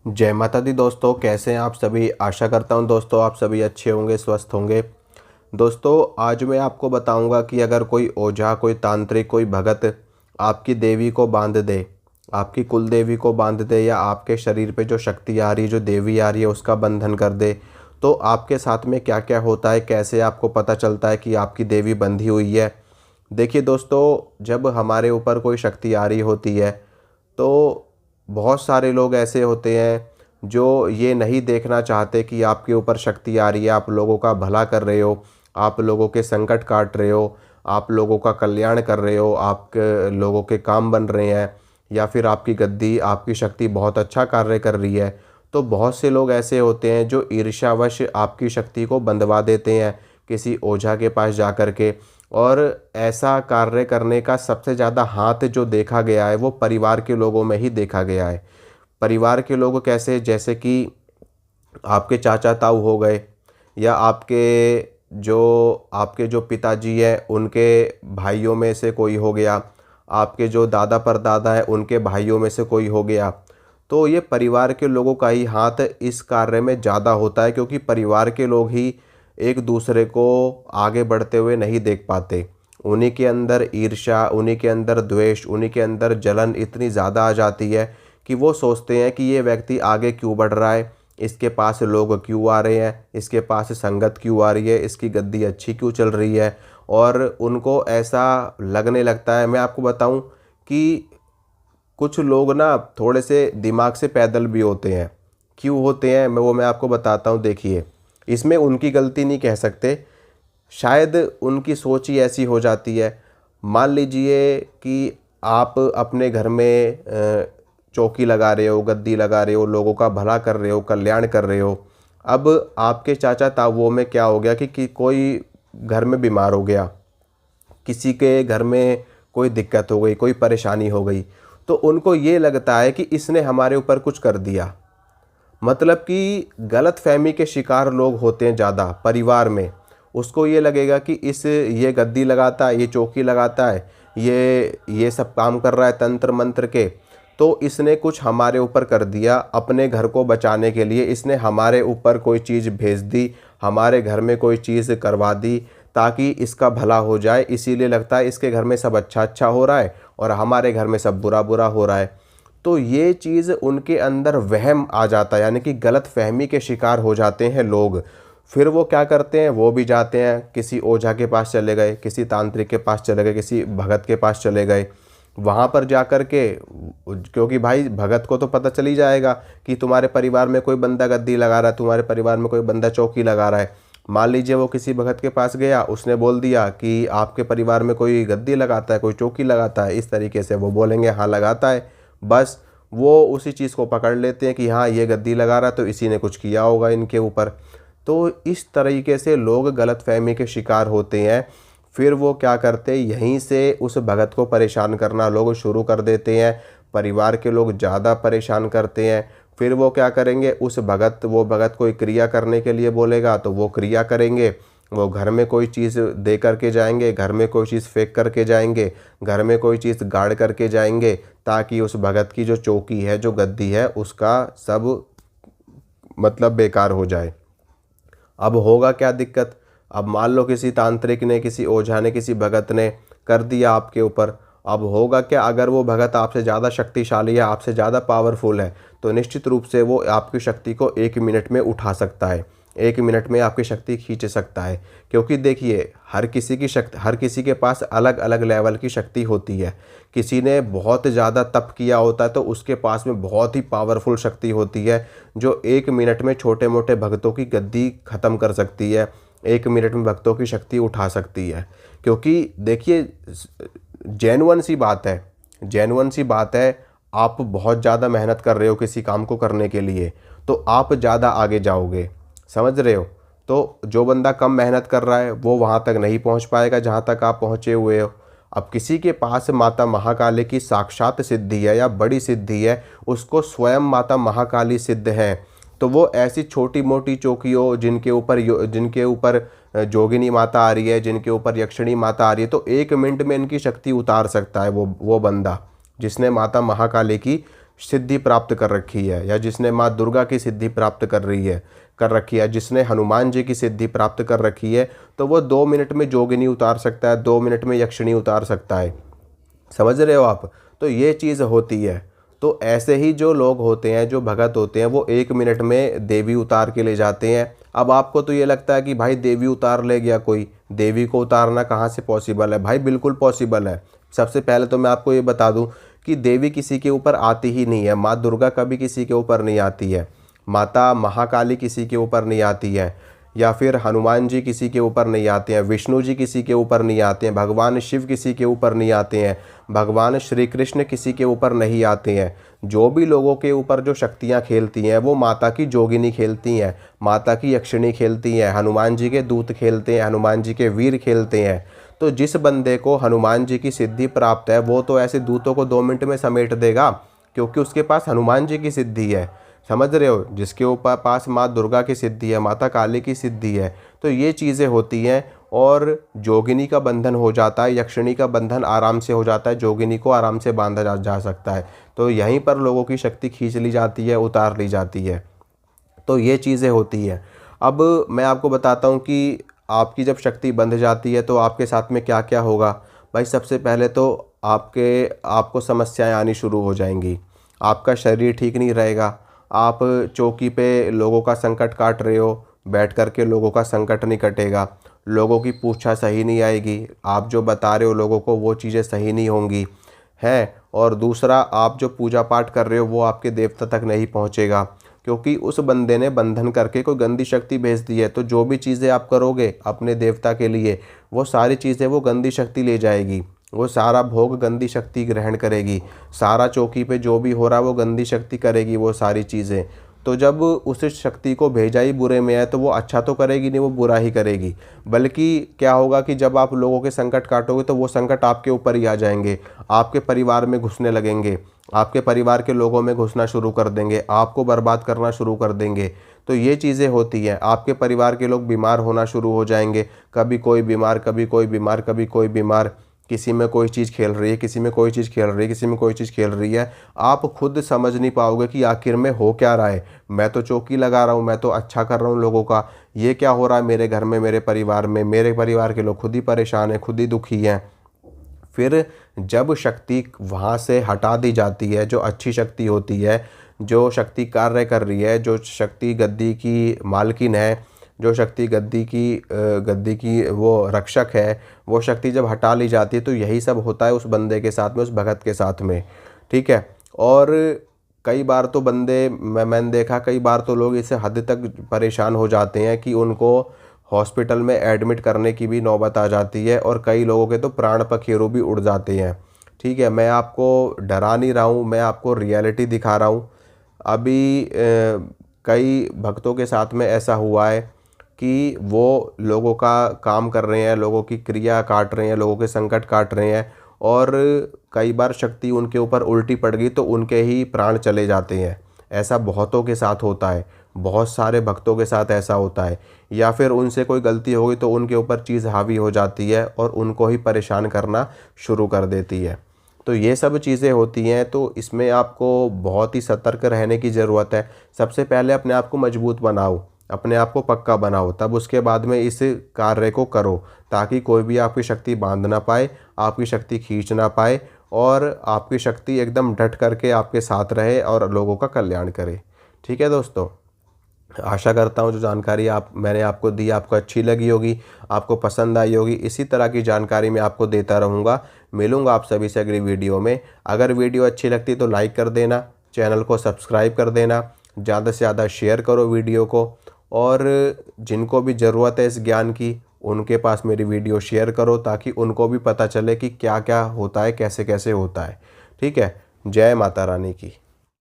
जय माता दी दोस्तों, कैसे हैं आप सभी। आशा करता हूं दोस्तों आप सभी अच्छे होंगे, स्वस्थ होंगे। दोस्तों आज मैं आपको बताऊंगा कि अगर कोई ओझा, कोई तांत्रिक, कोई भगत आपकी देवी को बांध दे, आपकी कुल देवी को बांध दे, या आपके शरीर पे जो शक्ति आ रही है, जो देवी आ रही है, उसका बंधन कर दे, तो आपके साथ में क्या क्या होता है, कैसे आपको पता चलता है कि आपकी देवी बंधी हुई है। देखिए दोस्तों, जब हमारे ऊपर कोई शक्ति आ रही होती है तो बहुत सारे लोग ऐसे होते हैं जो ये नहीं देखना चाहते कि आपके ऊपर शक्ति आ रही है, आप लोगों का भला कर रहे हो, आप लोगों के संकट काट रहे हो, आप लोगों का कल्याण कर रहे हो, आपके लोगों के काम बन रहे हैं, या फिर आपकी गद्दी, आपकी शक्ति बहुत अच्छा कार्य कर रही है। तो बहुत से लोग ऐसे होते हैं जो ईर्ष्यावश आपकी शक्ति को बंधवा देते हैं किसी ओझा के पास जा कर के। और ऐसा कार्य करने का सबसे ज़्यादा हाथ जो देखा गया है वो परिवार के लोगों में ही देखा गया है। परिवार के लोग कैसे, जैसे कि आपके चाचा ताऊ हो गए, या आपके जो पिताजी हैं उनके भाइयों में से कोई हो गया, आपके जो दादा परदादा हैं उनके भाइयों में से कोई हो गया। तो ये परिवार के लोगों का ही हाथ इस कार्य में ज़्यादा होता है, क्योंकि परिवार के लोग ही एक दूसरे को आगे बढ़ते हुए नहीं देख पाते। उन्हीं के अंदर ईर्ष्या, उन्हीं के अंदर द्वेष, उन्हीं के अंदर जलन इतनी ज़्यादा आ जाती है कि वो सोचते हैं कि ये व्यक्ति आगे क्यों बढ़ रहा है, इसके पास लोग क्यों आ रहे हैं, इसके पास संगत क्यों आ रही है, इसकी गद्दी अच्छी क्यों चल रही है। और उनको ऐसा लगने लगता है, मैं आपको बताऊं कि कुछ लोग ना थोड़े से दिमाग से पैदल भी होते हैं। क्यों होते हैं मैं आपको बताता हूँ। देखिए, इसमें उनकी गलती नहीं कह सकते, शायद उनकी सोच ही ऐसी हो जाती है। मान लीजिए कि आप अपने घर में चौकी लगा रहे हो, गद्दी लगा रहे हो, लोगों का भला कर रहे हो, कल्याण कर रहे हो। अब आपके चाचा ताऊओं में क्या हो गया कि कोई घर में बीमार हो गया, किसी के घर में कोई दिक्कत हो गई, कोई परेशानी हो गई, तो उनको ये लगता है कि इसने हमारे ऊपर कुछ कर दिया। मतलब कि गलत फहमी के शिकार लोग होते हैं ज़्यादा परिवार में। उसको ये लगेगा कि ये गद्दी लगाता है, ये चौकी लगाता है, ये सब काम कर रहा है तंत्र मंत्र के, तो इसने कुछ हमारे ऊपर कर दिया। अपने घर को बचाने के लिए इसने हमारे ऊपर कोई चीज़ भेज दी, हमारे घर में कोई चीज़ करवा दी ताकि इसका भला हो जाए। इसीलिए लगता है इसके घर में सब अच्छा अच्छा हो रहा है और हमारे घर में सब बुरा बुरा हो रहा है। तो ये चीज़ उनके अंदर वहम आ जाता है, यानी कि गलत फहमी के शिकार हो जाते हैं लोग। फिर वो क्या करते हैं, वो भी जाते हैं किसी ओझा के पास चले गए, किसी तांत्रिक के पास चले गए, किसी भगत के पास चले गए। वहाँ पर जा कर के, क्योंकि भाई भगत को तो पता चल ही जाएगा कि तुम्हारे परिवार में कोई बंदा गद्दी लगा रहा है, तुम्हारे परिवार में कोई बंदा चौकी लगा रहा है। मान लीजिए वो किसी भगत के पास गया, उसने बोल दिया कि आपके परिवार में कोई गद्दी लगाता है, कोई चौकी लगाता है, इस तरीके से वो बोलेंगे हाँ लगाता है। बस वो उसी चीज़ को पकड़ लेते हैं कि हाँ ये गद्दी लगा रहा है तो इसी ने कुछ किया होगा इनके ऊपर। तो इस तरीके से लोग गलतफहमी के शिकार होते हैं। फिर वो क्या करते हैं, यहीं से उस भगत को परेशान करना लोग शुरू कर देते हैं। परिवार के लोग ज़्यादा परेशान करते हैं। फिर वो क्या करेंगे, वो भगत कोई क्रिया करने के लिए बोलेगा तो वो क्रिया करेंगे। वो घर में कोई चीज़ दे करके जाएंगे, घर में कोई चीज़ फेंक करके जाएंगे, घर में कोई चीज़ गाड़ करके जाएंगे, ताकि उस भगत की जो चौकी है, जो गद्दी है, उसका सब मतलब बेकार हो जाए। अब होगा क्या दिक्कत, अब मान लो किसी तांत्रिक ने, किसी ओझा ने, किसी भगत ने कर दिया आपके ऊपर। अब होगा क्या, अगर वो भगत आपसे ज़्यादा शक्तिशाली है, आपसे ज़्यादा पावरफुल है, तो निश्चित रूप से वो आपकी शक्ति को 1 मिनट में उठा सकता है, 1 मिनट में आपकी शक्ति खींच सकता है। क्योंकि देखिए, हर किसी के पास अलग अलग लेवल की शक्ति होती है। किसी ने बहुत ज़्यादा तप किया होता है तो उसके पास में बहुत ही पावरफुल शक्ति होती है, जो 1 मिनट में छोटे मोटे भक्तों की गद्दी ख़त्म कर सकती है, 1 मिनट में भक्तों की शक्ति उठा सकती है। क्योंकि देखिए, जेन्युइन सी बात है, आप बहुत ज़्यादा मेहनत कर रहे हो किसी काम को करने के लिए, तो आप ज़्यादा आगे जाओगे, समझ रहे हो। तो जो बंदा कम मेहनत कर रहा है वो वहाँ तक नहीं पहुँच पाएगा जहाँ तक आप पहुँचे हुए हो। अब किसी के पास माता महाकाली की साक्षात सिद्धि है या बड़ी सिद्धि है, उसको स्वयं माता महाकाली सिद्ध है, तो वो ऐसी छोटी मोटी चौकियों जिनके ऊपर जोगिनी माता आ रही है, जिनके ऊपर यक्षिणी माता आ रही है, तो 1 मिनट में इनकी शक्ति उतार सकता है वो बंदा जिसने माता महाकाली की सिद्धि प्राप्त कर रखी है, या जिसने माँ दुर्गा की सिद्धि प्राप्त कर रखी है, जिसने हनुमान जी की सिद्धि प्राप्त कर रखी है, तो वो 2 मिनट में जोगिनी उतार सकता है, 2 मिनट में यक्षिणी उतार सकता है। समझ रहे हो आप? तो ये चीज़ होती है। तो ऐसे ही जो लोग होते हैं, जो भगत होते हैं, वो 1 मिनट में देवी उतार के ले जाते हैं। अब आपको तो ये लगता है कि भाई देवी उतार ले गया कोई, देवी को उतारना कहाँ से पॉसिबल है? भाई बिल्कुल पॉसिबल है। सबसे पहले तो मैं आपको ये बता दूं कि देवी किसी के ऊपर आती ही नहीं है। माँ दुर्गा कभी किसी के ऊपर नहीं आती है, माता महाकाली किसी के ऊपर नहीं आती है, या फिर हनुमान जी किसी के ऊपर नहीं आते हैं, विष्णु जी किसी के ऊपर नहीं आते हैं, भगवान शिव किसी के ऊपर नहीं आते हैं, भगवान श्री कृष्ण किसी के ऊपर नहीं आते हैं। जो भी लोगों के ऊपर जो शक्तियाँ खेलती हैं वो माता की जोगिनी खेलती हैं, माता की यक्षिणी खेलती हैं, हनुमान जी के दूत खेलते हैं, हनुमान जी के वीर खेलते हैं। तो जिस बंदे को हनुमान जी की सिद्धि प्राप्त है वो तो ऐसे दूतों को 2 मिनट में समेट देगा, क्योंकि उसके पास हनुमान जी की सिद्धि है। समझ रहे हो? जिसके ऊपर पास माँ दुर्गा की सिद्धि है, माता काली की सिद्धि है। तो ये चीज़ें होती हैं, और जोगिनी का बंधन हो जाता है, यक्षिणी का बंधन आराम से हो जाता है, जोगिनी को आराम से बांधा जा सकता है। तो यहीं पर लोगों की शक्ति खींच ली जाती है, उतार ली जाती है। तो ये चीज़ें होती हैं। अब मैं आपको बताता हूँ कि आपकी जब शक्ति बंध जाती है तो आपके साथ में क्या क्या होगा। भाई सबसे पहले तो आपको समस्याएं आनी शुरू हो जाएंगी, आपका शरीर ठीक नहीं रहेगा। आप चौकी पे लोगों का संकट काट रहे हो, बैठ कर के लोगों का संकट नहीं कटेगा, लोगों की पूछा सही नहीं आएगी, आप जो बता रहे हो लोगों को वो चीज़ें सही नहीं होंगी हैं। और दूसरा, आप जो पूजा पाठ कर रहे हो वो आपके देवता तक नहीं पहुंचेगा, क्योंकि उस बंदे ने बंधन करके कोई गंदी शक्ति भेज दी है। तो जो भी चीज़ें आप करोगे अपने देवता के लिए, वो सारी चीज़ें वो गंदी शक्ति ले जाएगी, वो सारा भोग गंदी शक्ति ग्रहण करेगी, सारा चौकी पे जो भी हो रहा है वो गंदी शक्ति करेगी वो सारी चीज़ें। तो जब उस शक्ति को भेजा ही बुरे में है तो वो अच्छा तो करेगी नहीं, वो बुरा ही करेगी। बल्कि क्या होगा कि जब आप लोगों के संकट काटोगे तो वो संकट आपके ऊपर ही आ जाएंगे, आपके परिवार में घुसने लगेंगे, आपके परिवार के लोगों में घुसना शुरू कर देंगे, आपको बर्बाद करना शुरू कर देंगे। तो ये चीज़ें होती हैं। आपके परिवार के लोग बीमार होना शुरू हो जाएंगे, कभी कोई बीमार, कभी कोई बीमार, कभी कोई बीमार, किसी में कोई चीज़ खेल रही है, किसी में कोई चीज़ खेल रही है, किसी में कोई चीज़ खेल रही है। आप खुद समझ नहीं पाओगे कि आखिर में हो क्या रहा है। मैं तो चौकी लगा रहा हूँ, मैं तो अच्छा कर रहा हूँ लोगों का, ये क्या हो रहा है मेरे घर में, मेरे परिवार में। मेरे परिवार के लोग खुद ही परेशान हैं, खुद ही दुखी हैं। फिर जब शक्ति वहाँ से हटा दी जाती है, जो अच्छी शक्ति होती है, जो शक्ति कार्य कर रही है, जो शक्ति गद्दी की मालकिन है, जो शक्ति गद्दी की वो रक्षक है, वो शक्ति जब हटा ली जाती है तो यही सब होता है उस बंदे के साथ में, उस भगत के साथ में। ठीक है। और कई बार तो मैंने देखा, कई बार तो लोग इससे हद तक परेशान हो जाते हैं कि उनको हॉस्पिटल में एडमिट करने की भी नौबत आ जाती है, और कई लोगों के तो प्राण पखेरु भी उड़ जाते हैं। ठीक है। मैं आपको डरा नहीं रहा हूँ, मैं आपको रियलिटी दिखा रहा हूँ। अभी कई भक्तों के साथ में ऐसा हुआ है कि वो लोगों का काम कर रहे हैं, लोगों की क्रिया काट रहे हैं, लोगों के संकट काट रहे हैं, और कई बार शक्ति उनके ऊपर उल्टी पड़ गई तो उनके ही प्राण चले जाते हैं। ऐसा बहुतों के साथ होता है, बहुत सारे भक्तों के साथ ऐसा होता है। या फिर उनसे कोई गलती हो गई तो उनके ऊपर चीज़ हावी हो जाती है और उनको ही परेशान करना शुरू कर देती है। तो ये सब चीज़ें होती हैं। तो इसमें आपको बहुत ही सतर्क रहने की ज़रूरत है। सबसे पहले अपने आप को मजबूत बनाओ, अपने आप को पक्का बनाओ, तब उसके बाद में इस कार्य को करो, ताकि कोई भी आपकी शक्ति बांध ना पाए, आपकी शक्ति खींच ना पाए, और आपकी शक्ति एकदम डट करके आपके साथ रहे और लोगों का कल्याण करे। ठीक है दोस्तों, आशा करता हूँ जो जानकारी मैंने आपको दी आपको अच्छी लगी होगी, आपको पसंद आई होगी। इसी तरह की जानकारी मैं आपको देता रहूँगा। मिलूँगा आप सभी से अगली वीडियो में। अगर वीडियो अच्छी लगती तो लाइक कर देना, चैनल को सब्सक्राइब कर देना, ज़्यादा से ज़्यादा शेयर करो वीडियो को, और जिनको भी ज़रूरत है इस ज्ञान की उनके पास मेरी वीडियो शेयर करो, ताकि उनको भी पता चले कि क्या क्या होता है, कैसे कैसे होता है। ठीक है। जय माता रानी की।